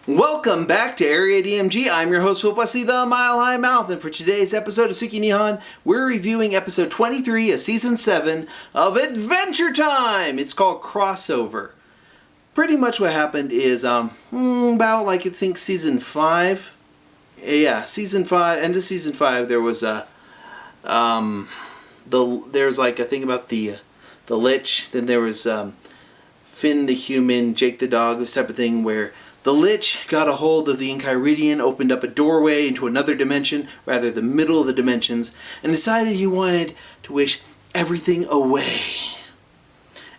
Welcome back to Area DMG. I'm your host, Philip Wesley, the Mile High Mouth, and for today's episode of Suki Nihon, we're reviewing episode 23 of season 7 of Adventure Time. It's called Crossover. Pretty much what happened is, about like I think season 5. Yeah, season 5, end of season 5, there was a, there's like a thing about the Lich, then there was Finn the human, Jake the dog, this type of thing where the Lich got a hold of the Enchiridion, opened up a doorway into another dimension, rather the middle of the dimensions, and decided he wanted to wish everything away.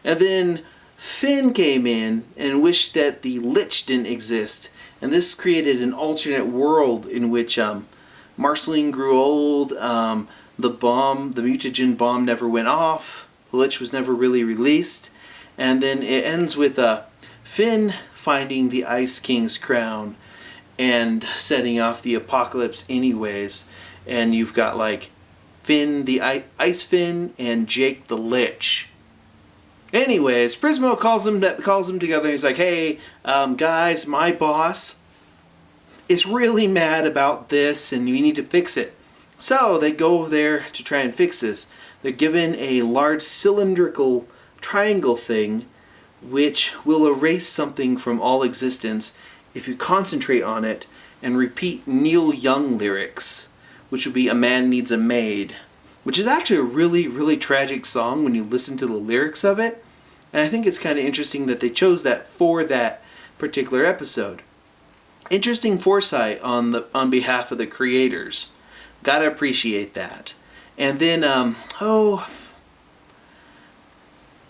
And then Finn came in and wished that the Lich didn't exist, and this created an alternate world in which Marceline grew old, the mutagen bomb never went off, the Lich was never really released, and then it ends with Finn finding the Ice King's crown and setting off the apocalypse anyways. And you've got like Finn the Ice Finn and Jake the Lich. Anyways, Prismo calls them together. He's like, hey, guys, my boss is really mad about this and we need to fix it. So they go over there to try and fix this. They're given a large cylindrical triangle thing which will erase something from all existence if you concentrate on it and repeat Neil Young lyrics, which would be A Man Needs a Maid, which is actually a really, really tragic song when you listen to the lyrics of it. And I think it's kind of interesting that they chose that for that particular episode. Interesting foresight on behalf of the creators. Gotta appreciate that. And then,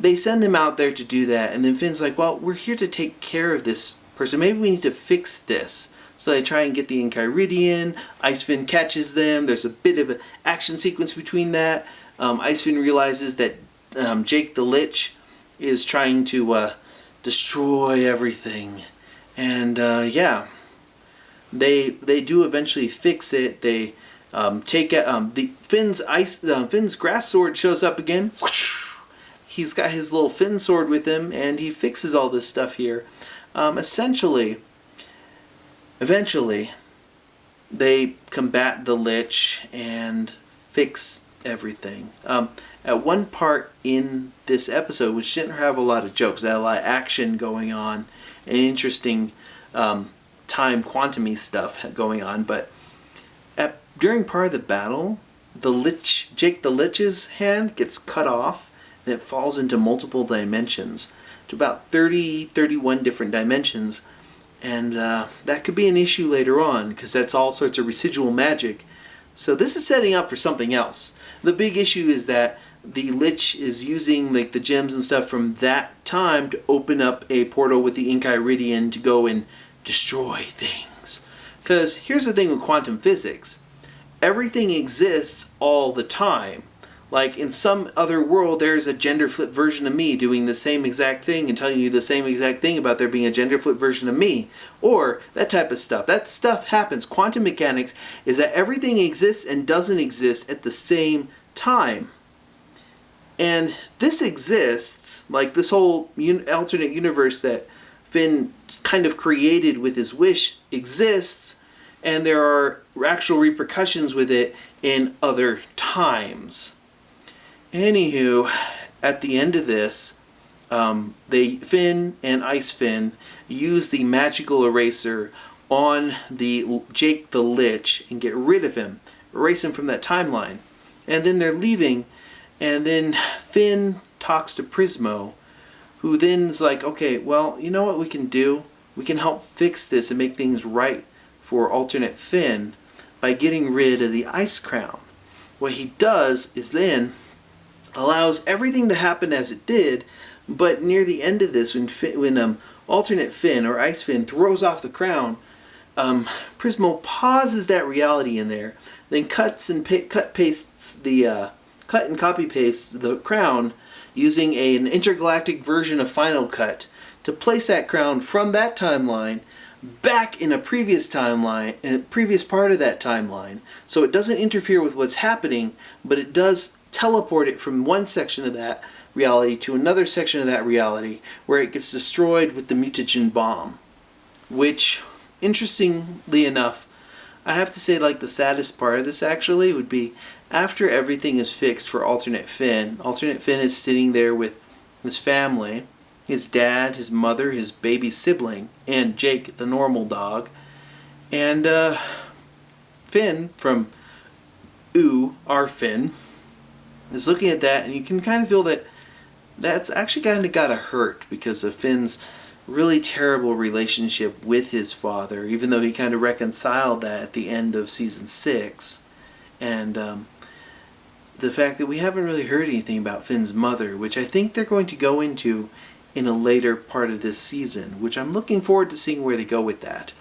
they send him out there to do that, and then Finn's like, well, we're here to take care of this person. Maybe we need to fix this. So they try and get the Enchiridion. Ice Finn catches them. There's a bit of an action sequence between that. Ice Finn realizes that Jake the Lich is trying to destroy everything. And they do eventually fix it. They take it. Finn's grass sword shows up again. He's got his little Finn sword with him, and he fixes all this stuff here. Eventually, they combat the Lich and fix everything. At one part in this episode, which didn't have a lot of jokes, it had a lot of action going on, and interesting time quantum-y stuff going on, but during part of the battle, Jake the Lich's hand gets cut off, and it falls into multiple dimensions, to about 31 different dimensions, and that could be an issue later on, because that's all sorts of residual magic. So this is setting up for something else. The big issue is that the Lich is using like the gems and stuff from that time to open up a portal with the Enchiridion to go and destroy things. Because here's the thing with quantum physics. Everything exists all the time. Like in some other world, there's a gender flip version of me doing the same exact thing and telling you the same exact thing about there being a gender flip version of me. Or that type of stuff. That stuff happens. Quantum mechanics is that everything exists and doesn't exist at the same time. And this exists, like this whole alternate universe that Finn kind of created with his wish exists, and there are actual repercussions with it in other times. Anywho, at the end of this, Finn and Ice Finn use the magical eraser on the Jake the Lich and get rid of him, erase him from that timeline. And then they're leaving, and then Finn talks to Prismo, who then is like, okay, well, you know what we can do? We can help fix this and make things right for alternate Finn by getting rid of the Ice Crown. What he does is then allows everything to happen as it did, but near the end of this, when alternate Finn or Ice Finn throws off the crown, Prismo pauses that reality in there, then cut and copy pastes the crown using an intergalactic version of Final Cut to place that crown from that timeline back in a previous timeline, in a previous part of that timeline, so it doesn't interfere with what's happening, but it does teleport it from one section of that reality to another section of that reality where it gets destroyed with the mutagen bomb, which interestingly enough, I have to say, like, the saddest part of this actually would be after everything is fixed for Alternate Finn. Alternate Finn is sitting there with his family, his dad, his mother, his baby sibling, and Jake, the normal dog. And Finn from our Finn, is looking at that, and you can kind of feel that that's actually kind of gotta hurt because of Finn's really terrible relationship with his father, even though he kind of reconciled that at the end of season 6. And the fact that we haven't really heard anything about Finn's mother, which I think they're going to go into in a later part of this season, which I'm looking forward to seeing where they go with that.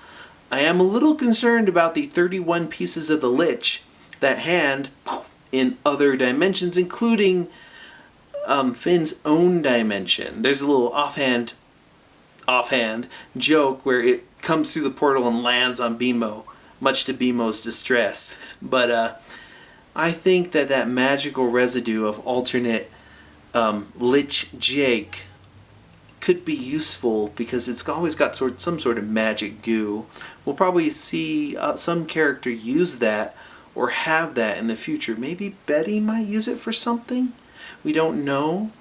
I am a little concerned about the 31 pieces of the Lich that hand in other dimensions, including Finn's own dimension. There's a little offhand joke where it comes through the portal and lands on BMO, much to BMO's distress. But I think that magical residue of alternate Lich Jake could be useful because it's always got some sort of magic goo. We'll probably see some character use that or have that in the future. Maybe Betty might use it for something. We don't know.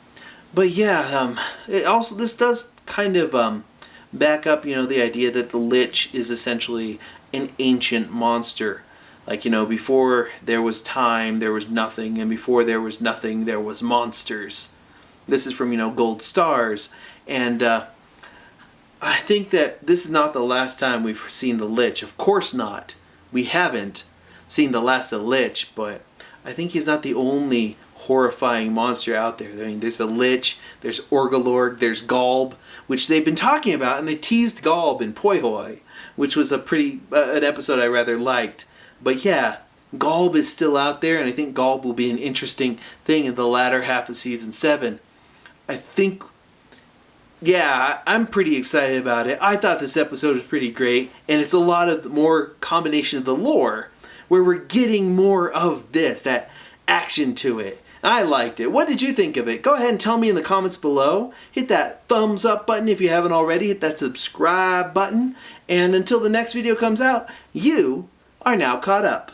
But yeah, this does kind of back up, the idea that the Lich is essentially an ancient monster. Like, before there was time, there was nothing, and before there was nothing, there was monsters. This is from, Gold Stars. And I think that this is not the last time we've seen the Lich. Of course not. We haven't seen the last of the Lich, but I think he's not the only horrifying monster out there. I mean, there's a Lich, there's Orgalorg, there's Galb, which they've been talking about, and they teased Galb in Poihoi, which was an episode I rather liked. But yeah, Galb is still out there, and I think Galb will be an interesting thing in the latter half of season 7. I'm pretty excited about it. I thought this episode was pretty great, and it's a lot of more combination of the lore, where we're getting more of that action to it. I liked it. What did you think of it? Go ahead and tell me in the comments below. Hit that thumbs up button if you haven't already. Hit that subscribe button. And until the next video comes out, you are now caught up.